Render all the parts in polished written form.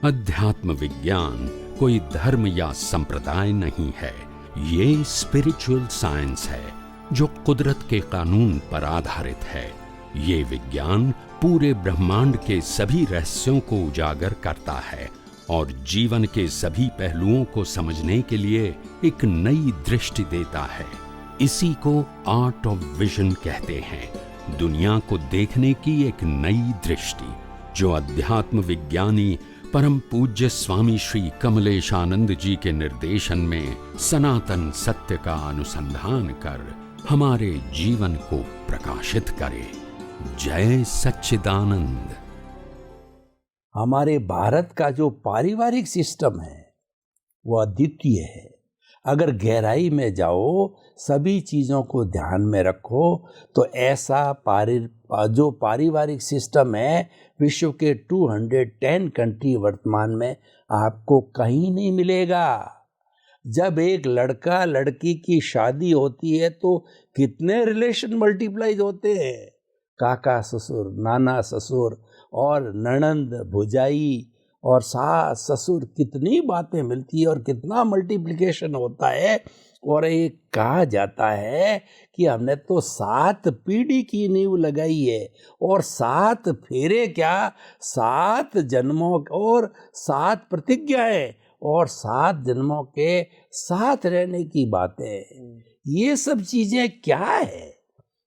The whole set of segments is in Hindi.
अध्यात्म विज्ञान कोई धर्म या संप्रदाय नहीं है, ये स्पिरिचुअल साइंस है जो कुदरत के कानून पर आधारित है। ये विज्ञान पूरे ब्रह्मांड के सभी रहस्यों को उजागर करता है और जीवन के सभी पहलुओं को समझने के लिए एक नई दृष्टि देता है। इसी को आर्ट ऑफ विजन कहते हैं, दुनिया को देखने की एक नई दृष्टि, जो अध्यात्म विज्ञानी परम पूज्य स्वामी श्री कमलेशानंद जी के निर्देशन में सनातन सत्य का अनुसंधान कर हमारे जीवन को प्रकाशित करे। जय सच्चिदानंद। हमारे भारत का जो पारिवारिक सिस्टम है वो अद्वितीय है। अगर गहराई में जाओ, सभी चीज़ों को ध्यान में रखो, तो ऐसा जो पारिवारिक सिस्टम है विश्व के 210 कंट्री वर्तमान में आपको कहीं नहीं मिलेगा। जब एक लड़का लड़की की शादी होती है तो कितने रिलेशन मल्टीप्लाइज होते हैं, काका ससुर, नाना ससुर और ननंद भुजाई और सास ससुर, कितनी बातें मिलती है और कितना मल्टीप्लिकेशन होता है। और एक कहा जाता है कि हमने तो 7 पीढ़ी की नींव लगाई है, और 7 फेरे क्या, 7 जन्मों और 7 प्रतिज्ञाएं और 7 जन्मों के साथ रहने की बातें। ये सब चीजें क्या है?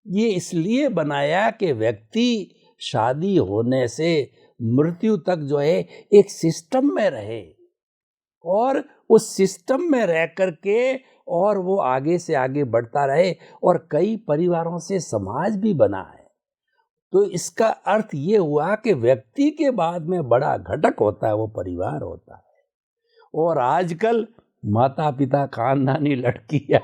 ये इसलिए बनाया कि व्यक्ति शादी होने से मृत्यु तक जो है एक सिस्टम में रहे, और उस सिस्टम में रह करके और वो आगे से आगे बढ़ता रहे, और कई परिवारों से समाज भी बना है। तो इसका अर्थ ये हुआ कि व्यक्ति के बाद में बड़ा घटक होता है वो परिवार होता है। और आजकल माता पिता खानदानी लड़की या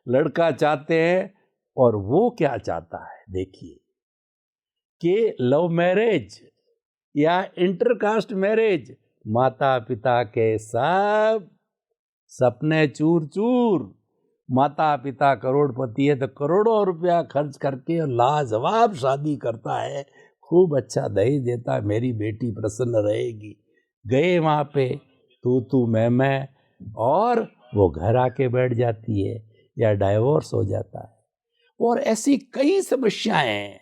लड़का चाहते हैं, और वो क्या चाहता है देखिए, कि लव मैरिज या इंटरकास्ट मैरिज, माता पिता के सब सपने चूर चूर। माता पिता करोड़पति है तो करोड़ों रुपया खर्च करके और लाजवाब शादी करता है, खूब अच्छा दहेज देता है, मेरी बेटी प्रसन्न रहेगी। गए वहाँ पे तू मैं, और वो घर आके बैठ जाती है या डाइवोर्स हो जाता है। और ऐसी कई समस्याएं हैं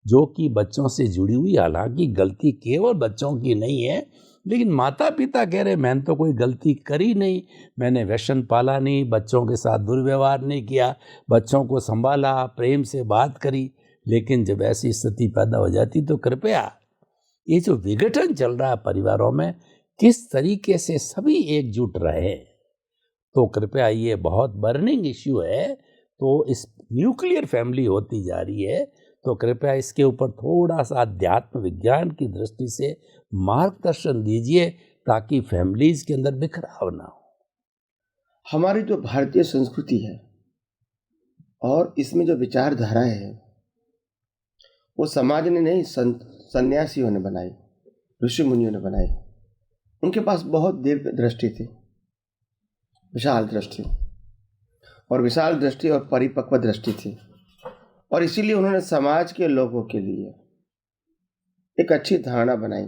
जो कि बच्चों से जुड़ी हुई, हालांकि गलती केवल बच्चों की नहीं है, लेकिन माता पिता कह रहे मैंने तो कोई गलती करी नहीं, मैंने व्यसन पाला नहीं, बच्चों के साथ दुर्व्यवहार नहीं किया, बच्चों को संभाला, प्रेम से बात करी। लेकिन जब ऐसी स्थिति पैदा हो जाती तो कृपया ये जो विघटन चल रहा है परिवारों में, किस तरीके से सभी एकजुट रहे, तो कृपया ये बहुत बर्निंग इश्यू है। तो इस न्यूक्लियर फैमिली होती जा रही है, तो कृपया इसके ऊपर थोड़ा सा अध्यात्म विज्ञान की दृष्टि से मार्गदर्शन दीजिए, ताकि फैमिलीज के अंदर बिखराव ना हो। हमारी जो भारतीय संस्कृति है और इसमें जो विचारधाराएं है, वो समाज ने नहीं, सन्यासियों ने बनाई, ऋषि मुनियों ने बनाई। उनके पास बहुत दीर्घ दृष्टि थी, विशाल दृष्टि, और विशाल दृष्टि और परिपक्व दृष्टि थी, और इसीलिए उन्होंने समाज के लोगों के लिए एक अच्छी धारणा बनाई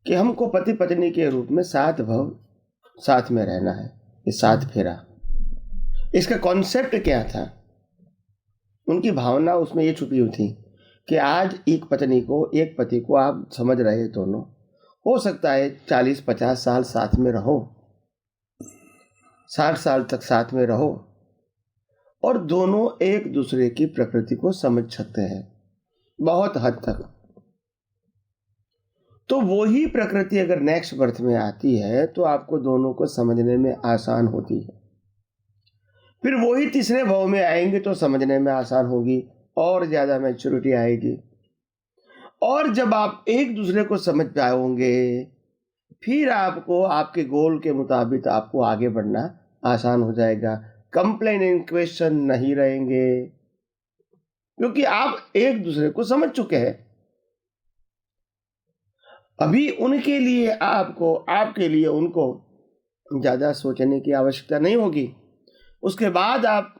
कि हमको पति पत्नी के रूप में 7 भव साथ में रहना है। ये 7 फेरा, इसका कॉन्सेप्ट क्या था? उनकी भावना उसमें ये छुपी हुई थी कि आज एक पत्नी को, एक पति को आप समझ रहे दोनों, हो सकता है 40-50 साल साथ में रहो, 60 साल तक साथ में रहो, और दोनों एक दूसरे की प्रकृति को समझ सकते हैं बहुत हद तक। तो वही प्रकृति अगर नेक्स्ट बर्थ में आती है तो आपको दोनों को समझने में आसान होती है। फिर वही तीसरे भाव में आएंगे तो समझने में आसान होगी, और ज्यादा मैच्योरिटी आएगी। और जब आप एक दूसरे को समझ पाओगे, फिर आपको आपके गोल के मुताबिक आपको आगे बढ़ना आसान हो जाएगा। कंप्लेन इन क्वेश्चन नहीं रहेंगे, क्योंकि आप एक दूसरे को समझ चुके हैं। अभी उनके लिए आपको, आपके लिए उनको ज्यादा सोचने की आवश्यकता नहीं होगी। उसके बाद आप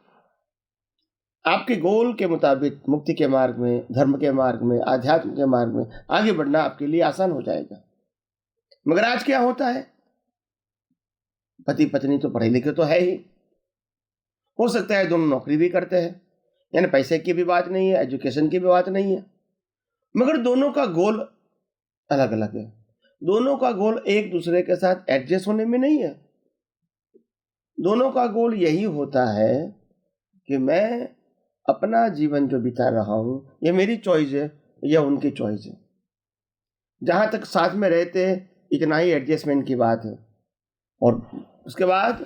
आपके गोल के मुताबिक मुक्ति के मार्ग में, धर्म के मार्ग में, आध्यात्म के मार्ग में आगे बढ़ना आपके लिए आसान हो जाएगा। मगर आज क्या होता है, पति पत्नी तो पढ़े लिखे तो है ही, हो सकता है दोनों नौकरी भी करते हैं, यानी पैसे की भी बात नहीं है, एजुकेशन की भी बात नहीं है, मगर दोनों का गोल अलग अलग है। दोनों का गोल एक दूसरे के साथ एडजस्ट होने में नहीं है। दोनों का गोल यही होता है कि मैं अपना जीवन जो बिता रहा हूं, ये मेरी चॉइस है या उनकी चॉइस है। जहां तक साथ में रहते हैं इतना ही एडजस्टमेंट की बात है, और उसके बाद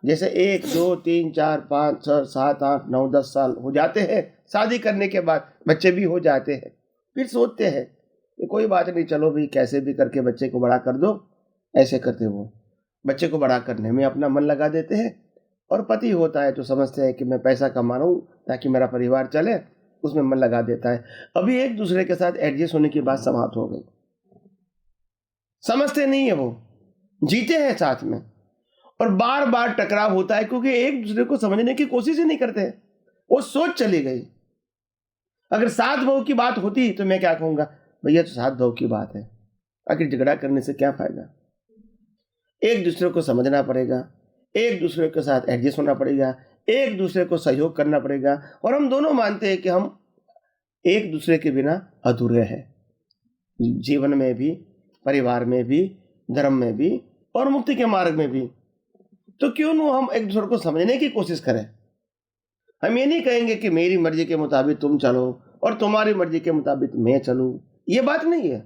जैसे 1 2 3 4 5 6 7 8 9 10 साल हो जाते हैं, शादी करने के बाद बच्चे भी हो जाते हैं, फिर सोचते हैं कि कोई बात नहीं, चलो भाई कैसे भी करके बच्चे को बड़ा कर दो। ऐसे करते वो बच्चे को बड़ा करने में अपना मन लगा देते हैं, और पति होता है तो समझते हैं कि मैं पैसा कमा रहा हूँ ताकि मेरा परिवार चले, उसमें मन लगा देता है। अभी एक दूसरे के साथ एडजस्ट होने की बात समाप्त हो गई। समझते नहीं है, वो जीते हैं साथ में, और बार बार टकराव होता है क्योंकि एक दूसरे को समझने की कोशिश ही नहीं करते। वो सोच चली गई। अगर सात बहू की बात होती तो मैं क्या कहूंगा, भैया तो सात बहू की बात है, आखिर झगड़ा करने से क्या फायदा। एक दूसरे को समझना पड़ेगा, एक दूसरे के साथ एडजस्ट होना पड़ेगा, एक दूसरे को सहयोग करना पड़ेगा, और हम दोनों मानते हैं कि हम एक दूसरे के बिना अधूरे हैं, जीवन में भी, परिवार में भी, धर्म में भी और मुक्ति के मार्ग में भी। तो क्यों न हम एक दूसरे को समझने की कोशिश करें। हम ये नहीं कहेंगे कि मेरी मर्जी के मुताबिक तुम चलो और तुम्हारी मर्जी के मुताबिक मैं चलूं, ये बात नहीं है,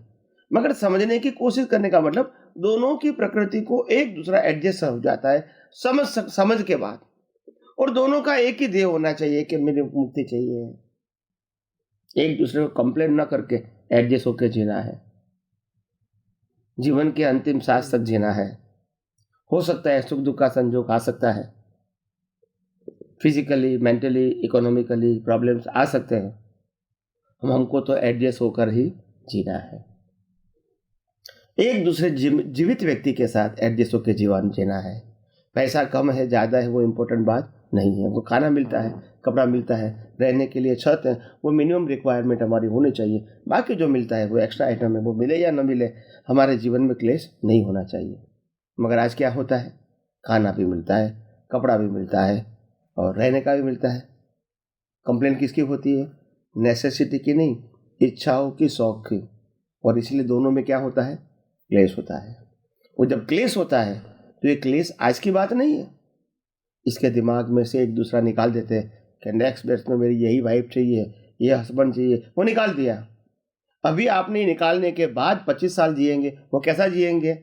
मगर समझने की कोशिश करने का मतलब दोनों की प्रकृति को एक दूसरा एडजस्ट हो जाता है समझ के बाद, और दोनों का एक ही ध्येय होना चाहिए कि मुझे मुक्ति चाहिए। एक दूसरे को कंप्लेन ना करके एडजस्ट होकर जीना है, जीवन के अंतिम सांस तक जीना है। हो सकता है सुख दुख का संजोग आ सकता है, फिजिकली, मेंटली, इकोनॉमिकली प्रॉब्लम्स आ सकते हैं, हमको तो एडजस्ट होकर ही जीना है। एक दूसरे जीवित व्यक्ति के साथ एडजस्ट होकर जीवन जीना है। पैसा कम है ज़्यादा है वो इम्पोर्टेंट बात नहीं है। वो खाना मिलता है, कपड़ा मिलता है, रहने के लिए छत है, वो मिनिमम रिक्वायरमेंट हमारी होनी चाहिए। बाकी जो मिलता है वो एक्स्ट्रा आइटम है, वो मिले या न मिले हमारे जीवन में क्लेश नहीं होना चाहिए। मगर आज क्या होता है, खाना भी मिलता है, कपड़ा भी मिलता है और रहने का भी मिलता है। कंप्लेन किसकी होती है, नेसेसिटी की नहीं, इच्छाओं की, शौक की, और इसलिए दोनों में क्या होता है, क्लेश होता है। वो जब क्लेश होता है तो ये क्लेश आज की बात नहीं है, इसके दिमाग में से एक दूसरा निकाल देते हैं कि नेक्स्ट बेस्ट में मेरी यही वाइफ चाहिए, ये हस्बैंड चाहिए, वो निकाल दिया। अभी आपने निकालने के बाद 25 साल जिएंगे, वो कैसा जिएंगे,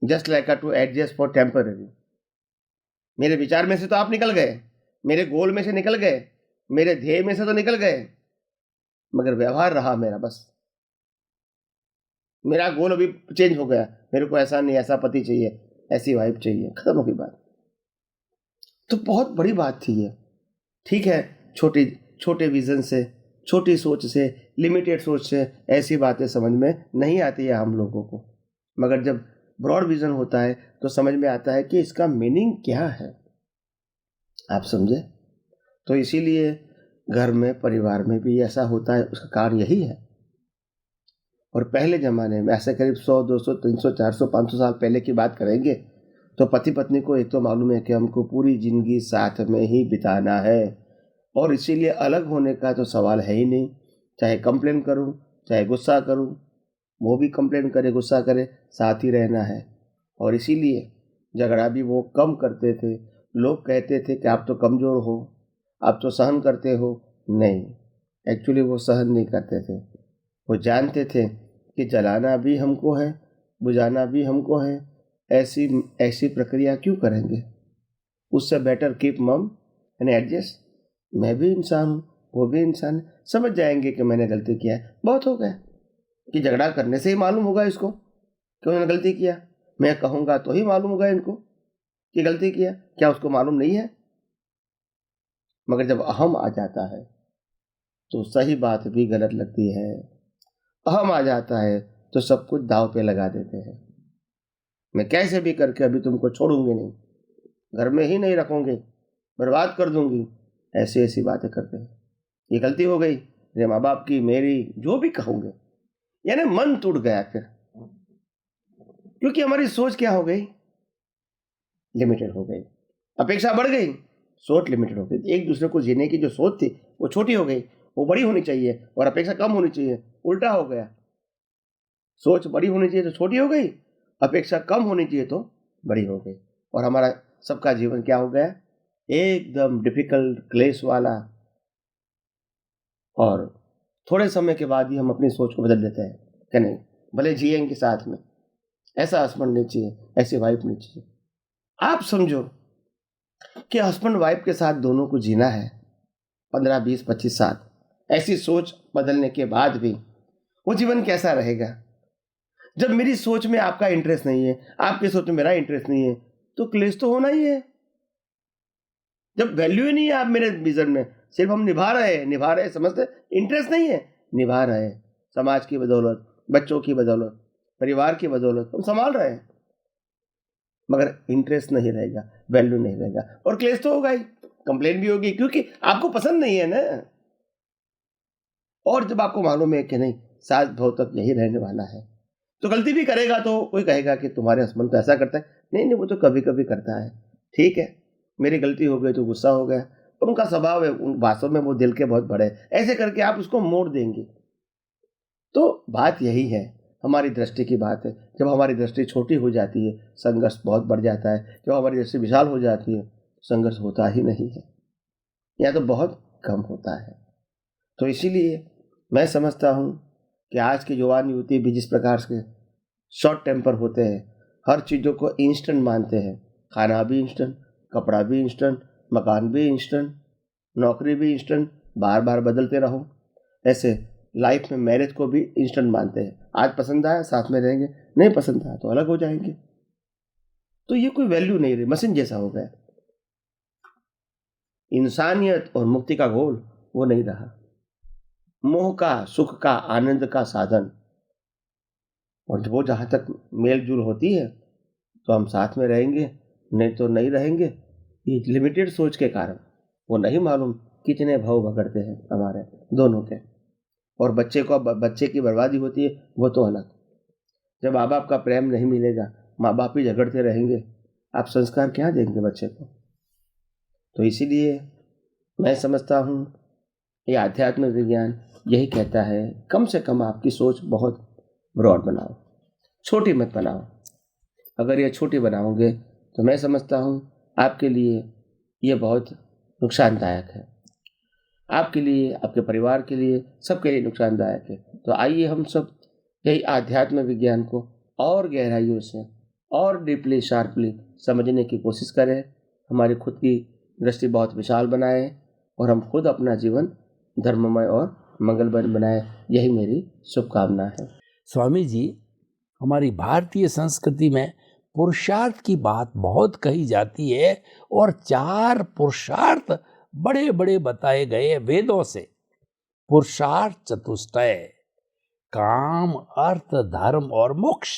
just like to adjust for temporary. मेरे विचार में से तो आप निकल गए, मेरे गोल में से निकल गए, मेरे ध्येय में से तो निकल गए, मगर व्यवहार रहा मेरा, बस मेरा गोल अभी चेंज हो गया, मेरे को ऐसा नहीं, ऐसा पति चाहिए, ऐसी वाइफ चाहिए, खत्म हो गई बात। तो बहुत बड़ी बात थी ये। ठीक है, छोटे विजन से, छोटी सोच से, लिमिटेड सोच से ऐसी बातें समझ में नहीं आती है हम लोगों को, मगर जब ब्रॉड विजन होता है तो समझ में आता है कि इसका मीनिंग क्या है। आप समझे? तो इसीलिए घर में, परिवार में भी ऐसा होता है, उसका कारण यही है। और पहले ज़माने में ऐसे करीब 100, 200, 300, 400, 500 साल पहले की बात करेंगे तो पति पत्नी को एक तो मालूम है कि हमको पूरी ज़िंदगी साथ में ही बिताना है, और इसीलिए अलग होने का तो सवाल है ही नहीं। चाहे कंप्लेन करूं, चाहे गुस्सा करूं, वो भी कंप्लेन करे, गुस्सा करे, साथ ही रहना है। और इसीलिए झगड़ा भी वो कम करते थे। लोग कहते थे कि आप तो कमज़ोर हो, आप तो सहन करते हो। नहीं, एक्चुअली वो सहन नहीं करते थे। वो जानते थे कि जलाना भी हमको है, बुझाना भी हमको है, ऐसी प्रक्रिया क्यों करेंगे, उससे बेटर कीप मम एंड एडजस्ट। मैं भी इंसान हूँ, वो भी इंसान है, समझ जाएंगे कि मैंने गलती किया है, बहुत हो गया। कि झगड़ा करने से ही मालूम होगा इसको कि उन्होंने गलती किया, मैं कहूँगा तो ही मालूम होगा इनको कि गलती किया, क्या उसको मालूम नहीं है? मगर जब अहम आ जाता है तो सही बात भी गलत लगती है। अहम आ जाता है तो सब कुछ दाव पे लगा देते हैं। मैं कैसे भी करके अभी तुमको छोड़ूंगी नहीं, घर में ही नहीं रखूंगी, बर्बाद कर दूंगी, ऐसी ऐसी बातें करते हैं, ये गलती हो गई मेरे माँ बाप की, मेरी, जो भी कहोगे, यानी मन टूट गया फिर, क्योंकि हमारी सोच क्या हो गई, लिमिटेड हो गई, अपेक्षा बढ़ गई, सोच लिमिटेड हो गई। एक दूसरे को जीने की जो सोच थी वो छोटी हो गई, वो बड़ी होनी चाहिए और अपेक्षा कम होनी चाहिए, उल्टा हो गया। सोच बड़ी होनी चाहिए तो छोटी हो गई, अपेक्षा कम होनी चाहिए तो बड़ी हो गई, और हमारा सबका जीवन क्या हो गया, एकदम डिफिकल्ट, क्लेश वाला। और थोड़े समय के बाद ही हम अपनी सोच को बदल देते हैं कि नहीं, भले जिएंगे साथ में, ऐसा हस्बैंड नहीं चाहिए, ऐसी वाइफ नहीं चाहिए। आप समझो कि हस्बैंड वाइफ के साथ दोनों को जीना है 15, 20, 25 साल, ऐसी सोच बदलने के बाद भी वो जीवन कैसा रहेगा? जब मेरी सोच में आपका इंटरेस्ट नहीं है, आपकी सोच में मेरा इंटरेस्ट नहीं है, तो क्लेश तो होना ही है। जब वैल्यू ही नहीं है आप मेरे विजन में, सिर्फ हम निभा रहे समझते, इंटरेस्ट नहीं है, निभा रहे, समाज की बदौलत, बच्चों की बदौलत, परिवार की बदौलत हम संभाल रहे हैं, मगर इंटरेस्ट नहीं रहेगा, वैल्यू नहीं रहेगा, और क्लेश तो होगा ही, कंप्लेन भी होगी, क्योंकि आपको पसंद नहीं है ना। और जब आपको मालूम है कि नहीं सास बहू तक यही रहने वाला है, तो गलती भी करेगा तो कोई कहेगा कि तुम्हारे हस्बैंड तो ऐसा करता है, नहीं वो तो कभी कभी करता है, ठीक है, मेरी गलती हो गई तो गुस्सा हो गया, उनका स्वभाव है, वास्तव में वो दिल के बहुत बड़े, ऐसे करके आप उसको मोड़ देंगे। तो बात यही है, हमारी दृष्टि की बात है। जब हमारी दृष्टि छोटी हो जाती है, संघर्ष बहुत बढ़ जाता है। जब हमारी दृष्टि विशाल हो जाती है, संघर्ष होता ही नहीं है, या तो बहुत कम होता है। तो इसीलिए मैं समझता हूँ कि आज के युवा युवती भी जिस प्रकार से शॉर्ट टेम्पर होते हैं, हर चीज़ों को इंस्टेंट मानते हैं, खाना भी इंस्टेंट, कपड़ा भी इंस्टेंट, मकान भी इंस्टेंट, नौकरी भी इंस्टेंट, बार बार बदलते रहो, ऐसे लाइफ में मैरिज को भी इंस्टेंट मानते हैं। आज पसंद आया साथ में रहेंगे, नहीं पसंद आया तो अलग हो जाएंगे। तो ये कोई वैल्यू नहीं रही, मशीन जैसा हो गया। इंसानियत और मुक्ति का गोल वो नहीं रहा, मोह का, सुख का, आनंद का साधन। और वो जहाँ तक मेल जुल होती है तो हम साथ में रहेंगे, नहीं तो नहीं रहेंगे। ये लिमिटेड सोच के कारण वो नहीं मालूम कितने भाव भगड़ते हैं हमारे दोनों के, और बच्चे की बर्बादी होती है वो तो अलग। जब माँ बाप का प्रेम नहीं मिलेगा, माँ बाप ही झगड़ते रहेंगे, आप संस्कार क्या देंगे बच्चे को? तो इसीलिए मैं समझता हूँ ये आध्यात्म विज्ञान यही कहता है, कम से कम आपकी सोच बहुत ब्रॉड बनाओ, छोटी मत बनाओ। अगर ये छोटी बनाओगे तो मैं समझता हूँ आपके लिए ये बहुत नुकसानदायक है, आपके लिए, आपके परिवार के लिए, सबके लिए नुकसानदायक है। तो आइए हम सब यही आध्यात्म विज्ञान को और गहराइयों से और डीपली, शार्पली समझने की कोशिश करें, हमारी खुद की दृष्टि बहुत विशाल बनाएं, और हम खुद अपना जीवन धर्ममय और मंगलमय बनाएं। यही मेरी शुभकामना है। स्वामी जी, हमारी भारतीय संस्कृति में पुरुषार्थ की बात बहुत कही जाती है, और 4 पुरुषार्थ बड़े बड़े बताए गए वेदों से। पुरुषार्थ चतुष्टय, काम, अर्थ, धर्म और मोक्ष।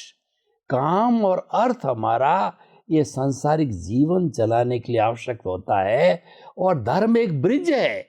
काम और अर्थ हमारा ये सांसारिक जीवन चलाने के लिए आवश्यक होता है, और धर्म एक ब्रिज है,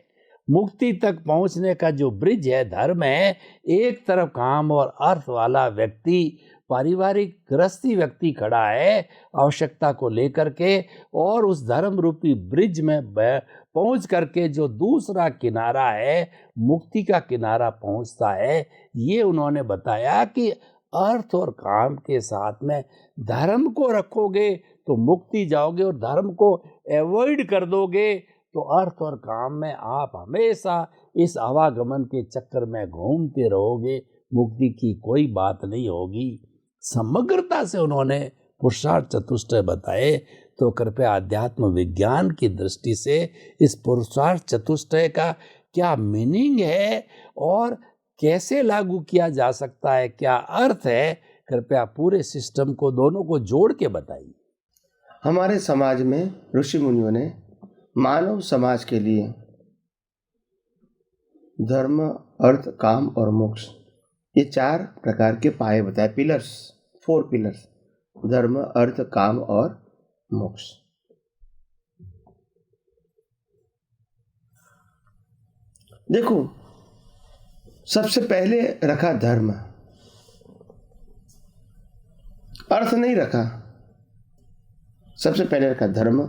मुक्ति तक पहुंचने का जो ब्रिज है धर्म है। एक तरफ काम और अर्थ वाला व्यक्ति, पारिवारिक गृहस्थी व्यक्ति खड़ा है आवश्यकता को लेकर के, और उस धर्म रूपी ब्रिज में पहुंच करके जो दूसरा किनारा है, मुक्ति का किनारा पहुंचता है। ये उन्होंने बताया कि अर्थ और काम के साथ में धर्म को रखोगे तो मुक्ति जाओगे, और धर्म को अवॉइड कर दोगे तो अर्थ और काम में आप हमेशा इस आवागमन के चक्कर में घूमते रहोगे, मुक्ति की कोई बात नहीं होगी। समग्रता से उन्होंने पुरुषार्थ चतुष्टय बताए। तो कृपया अध्यात्म विज्ञान की दृष्टि से इस पुरुषार्थ चतुष्टय का क्या मीनिंग है और कैसे लागू किया जा सकता है, क्या अर्थ है, कृपया पूरे सिस्टम को, दोनों को जोड़ के बताइए। हमारे समाज में ऋषि मुनियों ने मानव समाज के लिए धर्म, अर्थ, काम और मोक्ष, ये 4 प्रकार के पाए बताए, पिलर्स, 4 पिलर्स, धर्म, अर्थ, काम और मोक्ष। देखो, सबसे पहले रखा धर्म, अर्थ नहीं रखा। सबसे पहले रखा धर्म,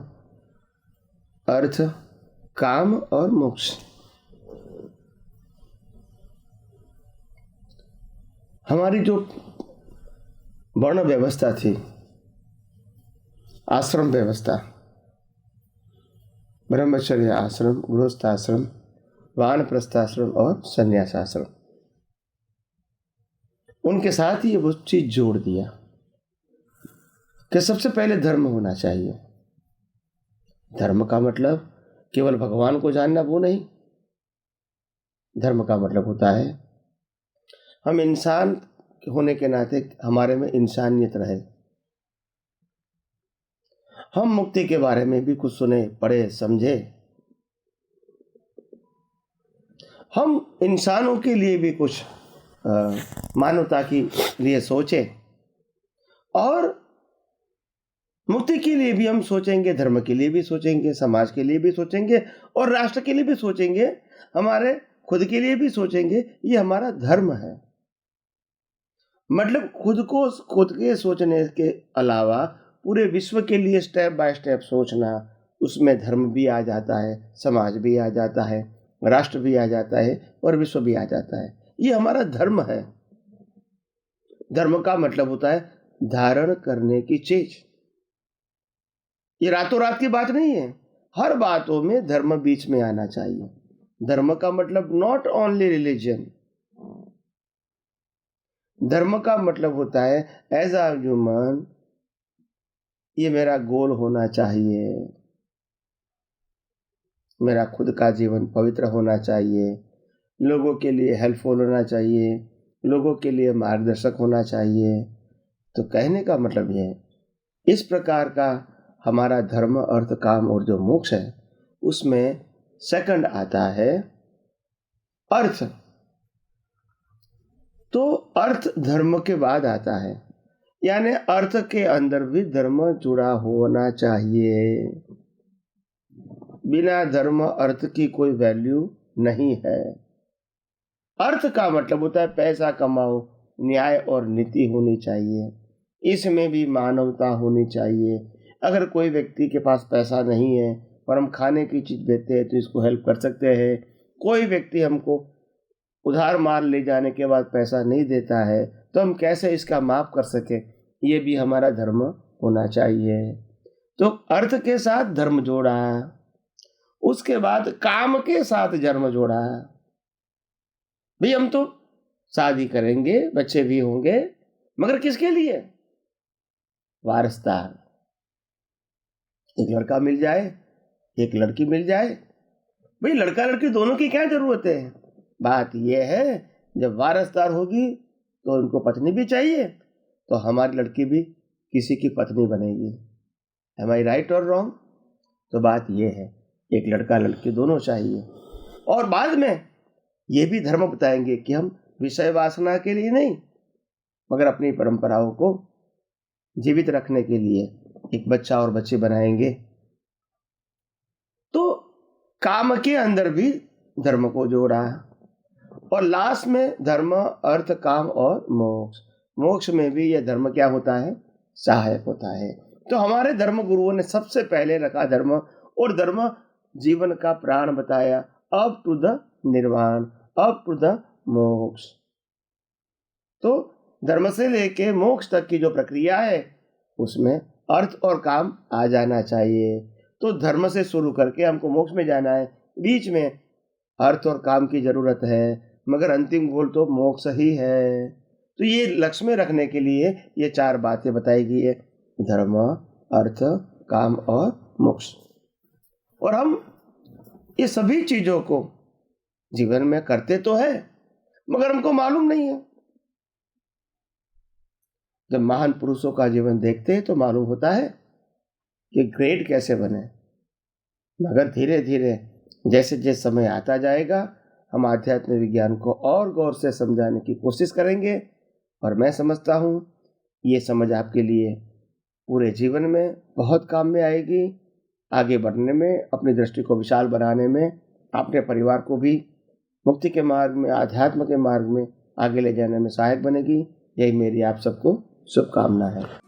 अर्थ, काम और मोक्ष। हमारी जो वर्ण व्यवस्था थी, आश्रम व्यवस्था, ब्रह्मचर्य आश्रम, गृहस्थाश्रम, वानप्रस्थाश्रम और संन्यासाश्रम, उनके साथ ही वो चीज जोड़ दिया कि सबसे पहले धर्म होना चाहिए। धर्म का मतलब केवल भगवान को जानना वो नहीं। धर्म का मतलब होता है हम इंसान होने के नाते हमारे में इंसानियत रहे। हम मुक्ति के बारे में भी कुछ सुने, पढ़े, समझे। हम इंसानों के लिए भी कुछ मानवता के लिए सोचे, और मुक्ति के लिए भी हम सोचेंगे, धर्म के लिए भी सोचेंगे, समाज के लिए भी सोचेंगे और राष्ट्र के लिए भी सोचेंगे, हमारे खुद के लिए भी सोचेंगे। ये हमारा धर्म है। मतलब खुद के सोचने के अलावा पूरे विश्व के लिए स्टेप बाय स्टेप सोचना, उसमें धर्म भी आ जाता है, समाज भी आ जाता है, राष्ट्र भी आ जाता है और विश्व भी आ जाता है। ये हमारा धर्म है। धर्म का मतलब होता है धारण करने की चीज। ये रातों रात की बात नहीं है। हर बातों में धर्म बीच में आना चाहिए। धर्म का मतलब नॉट ओनली रिलीजन। धर्म का मतलब होता है एज अ ह्यूमन, ये मेरा गोल होना चाहिए। मेरा खुद का जीवन पवित्र होना चाहिए, लोगों के लिए हेल्पफुल होना चाहिए, लोगों के लिए मार्गदर्शक होना चाहिए। तो कहने का मतलब ये है, इस प्रकार का हमारा धर्म, अर्थ, काम और जो मोक्ष है, उसमें सेकंड आता है अर्थ। तो अर्थ धर्म के बाद आता है, यानी अर्थ के अंदर भी धर्म जुड़ा होना चाहिए। बिना धर्म अर्थ की कोई वैल्यू नहीं है। अर्थ का मतलब होता है पैसा कमाओ, न्याय और नीति होनी चाहिए, इसमें भी मानवता होनी चाहिए। अगर कोई व्यक्ति के पास पैसा नहीं है और हम खाने की चीज देते हैं तो इसको हेल्प कर सकते हैं। कोई व्यक्ति हमको उधार माल ले जाने के बाद पैसा नहीं देता है तो हम कैसे इसका माफ कर सके, ये भी हमारा धर्म होना चाहिए। तो अर्थ के साथ धर्म जोड़ा, उसके बाद काम के साथ धर्म जोड़ा। भाई हम तो शादी करेंगे, बच्चे भी होंगे, मगर किसके लिए? वारिसदार। एक लड़का मिल जाए, एक लड़की मिल जाए। भाई लड़का लड़की दोनों की क्या जरूरत है? बात यह है जब वारिसदार होगी तो उनको पत्नी भी चाहिए, तो हमारी लड़की भी किसी की पत्नी बनेगी। एम आई राइट और रॉन्ग? तो बात यह है, एक लड़का लड़की दोनों चाहिए। और बाद में ये भी धर्म बताएंगे कि हम विषय वासना के लिए नहीं, मगर अपनी परंपराओं को जीवित रखने के लिए एक बच्चा और बच्चे बनाएंगे। तो काम के अंदर भी धर्म को जोड़ा, और लास्ट में धर्म, अर्थ, काम और मोक्ष। मोक्ष में भी यह धर्म क्या होता है? सहायक होता है। तो हमारे धर्म गुरुओं ने सबसे पहले रखा धर्म, और धर्म जीवन का प्राण बताया, अप टू द निर्वाण, अप टू द मोक्ष। तो धर्म से लेके मोक्ष तक की जो प्रक्रिया है उसमें अर्थ और काम आ जाना चाहिए। तो धर्म से शुरू करके हमको मोक्ष में जाना है, बीच में अर्थ और काम की जरूरत है, मगर अंतिम गोल तो मोक्ष ही है। तो ये लक्ष्य में रखने के लिए ये चार बातें बताई गई है, धर्म, अर्थ, काम और मोक्ष। और हम ये सभी चीजों को जीवन में करते तो है, मगर हमको मालूम नहीं है। जब महान पुरुषों का जीवन देखते हैं तो मालूम होता है कि ग्रेट कैसे बने। मगर धीरे धीरे जैसे जैसे समय आता जाएगा, हम आध्यात्मिक विज्ञान को और गौर से समझाने की कोशिश करेंगे। और मैं समझता हूँ ये समझ आपके लिए पूरे जीवन में बहुत काम में आएगी, आगे बढ़ने में, अपनी दृष्टि को विशाल बनाने में, अपने परिवार को भी मुक्ति के मार्ग में, आध्यात्म के मार्ग में आगे ले जाने में सहायक बनेगी। यही मेरी आप सबको शुभकामना है।